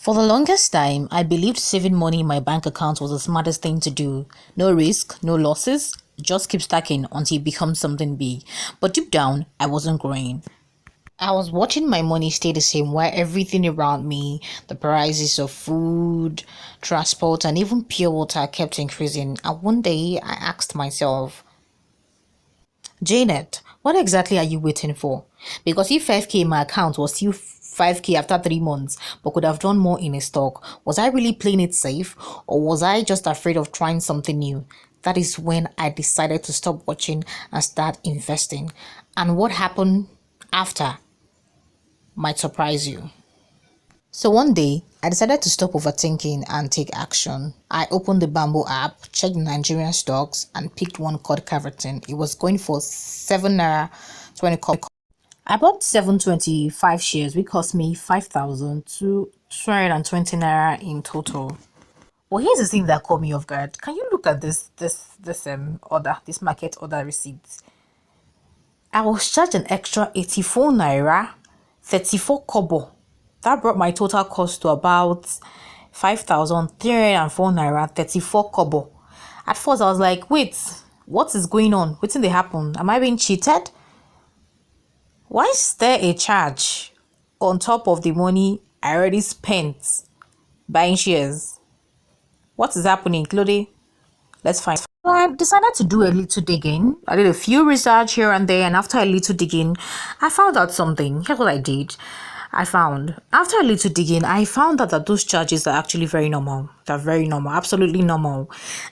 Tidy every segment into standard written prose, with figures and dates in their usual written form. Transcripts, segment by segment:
For the longest time, I believed saving money in my bank account was the smartest thing to do. No risk, no losses, just keep stacking until it becomes something big. But deep down, I wasn't growing. I was watching my money stay the same while everything around me, the prices of food, transport, and even pure water kept increasing. And one day, I asked myself, Janet, what exactly are you waiting for? Because if 5k in my account was still 5k after 3 months, but could have done more in a stock, was I really playing it safe or was I just afraid of trying something new? That is when I decided to stop watching and start investing. And what happened after might surprise you. So one day, I decided to stop overthinking and take action. I opened the Bamboo app, checked the Nigerian stocks, and picked one called Cavatin. It was going for 7 naira 20 kobo. I bought 725 shares, which cost me 5,220 naira in total. Well, here's the thing that caught me off guard. Can you look at this market order receipts? I was charged an extra 84 naira 34 kobo. That brought my total cost to about 5,304 naira 34 kobo. At first, I was like, wait, what is going on? What did they happen? Am I being cheated? Why is there a charge on top of the money I already spent buying shares? What is happening, Claude? Let's find. So I decided to do a little digging. I did a few research here and there, and after a little digging, I found out something. Here's what I did. After a little digging, I found out that those charges are actually very normal. They're very normal, absolutely normal.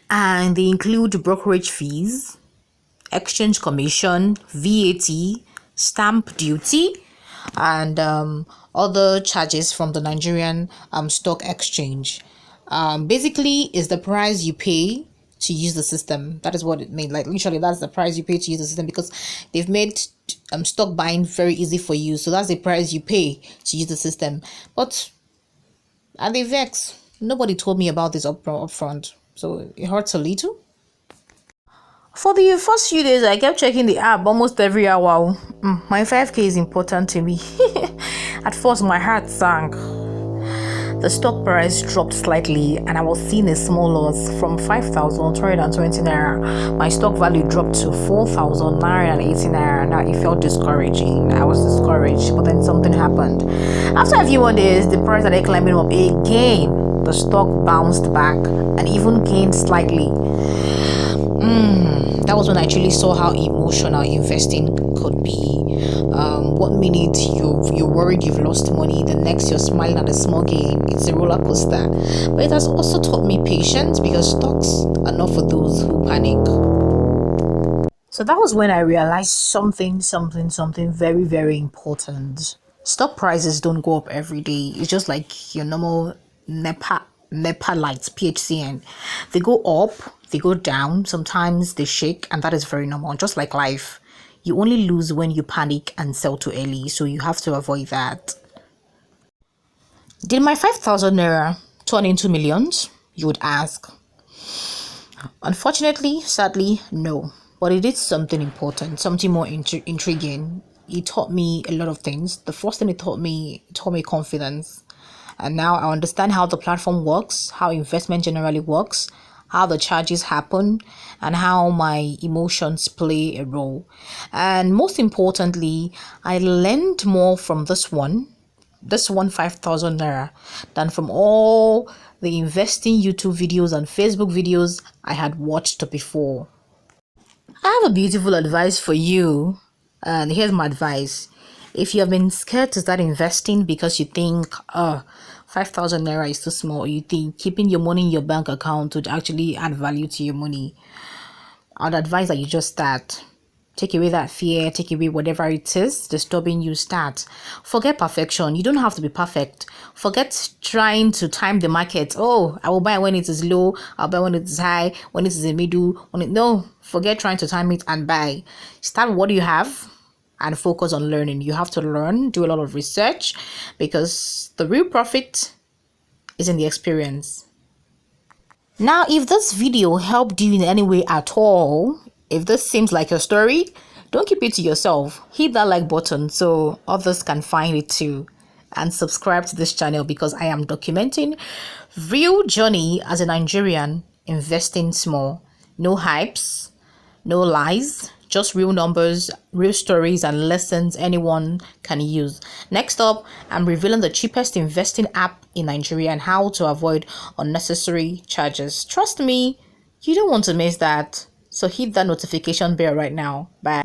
And they include brokerage fees, exchange commission, VAT, stamp duty, and other charges from the Nigerian stock exchange. Basically, is the price you pay to use the system. That is what it made. Like literally, that's the price you pay to use the system because they've made stock buying very easy for you. So that's the price you pay to use the system. But at the vex, nobody told me about this upfront, so it hurts a little. For the first few days, I kept checking the app almost every hour. My 5k is important to me. At first, my heart sank. The stock price dropped slightly and I was seeing a small loss from 5,220 naira. My stock value dropped to 4,980 naira. Now it felt discouraging. I was discouraged, but then something happened. After a few more days, the price started climbing up again. The stock bounced back and even gained slightly. That was when I actually saw how emotional investing could be. One minute you're worried you've lost money, the next you're smiling at a small gain. It's a roller coaster. But it has also taught me patience because stocks are not for those who panic. So that was when I realized something very, very important. Stock prices don't go up every day. It's just like your normal NEPA lights, PHCN. They go up, they go down, sometimes they shake, and that is very normal, just like life. You only lose when you panic and sell too early, so you have to avoid that. Did my 5,000 naira turn into millions? You would ask. Unfortunately, sadly, no. But it did something important, something more intriguing. It taught me a lot of things. The first thing it taught me confidence. And now I understand how the platform works, how investment generally works, how the charges happen, and how my emotions play a role. And most importantly, I learned more from this one 5,000 naira, than from all the investing YouTube videos and Facebook videos I had watched before. I have a beautiful advice for you, and here's my advice. If you have been scared to start investing because you think 5,000 naira is too small, or you think keeping your money in your bank account would actually add value to your money, I'd advise that you just start. Take away that fear, take away whatever it is disturbing you, start. Forget perfection. You don't have to be perfect. Forget trying to time the market. Oh, I will buy when it is low, I'll buy when it is high, when it is in the middle. No, forget trying to time it and buy. Start with what you have and focus on learning. You have to learn, do a lot of research, because the real profit is in the experience. Now, if this video helped you in any way at all, if this seems like your story, don't keep it to yourself. Hit that like button so others can find it too. and subscribe to this channel because I am documenting real journey as a Nigerian investing small. No hypes, no lies, just real numbers, real stories, and lessons anyone can use. Next up, I'm revealing the cheapest investing app in Nigeria and how to avoid unnecessary charges. Trust me, you don't want to miss that. So hit that notification bell right now. Bye.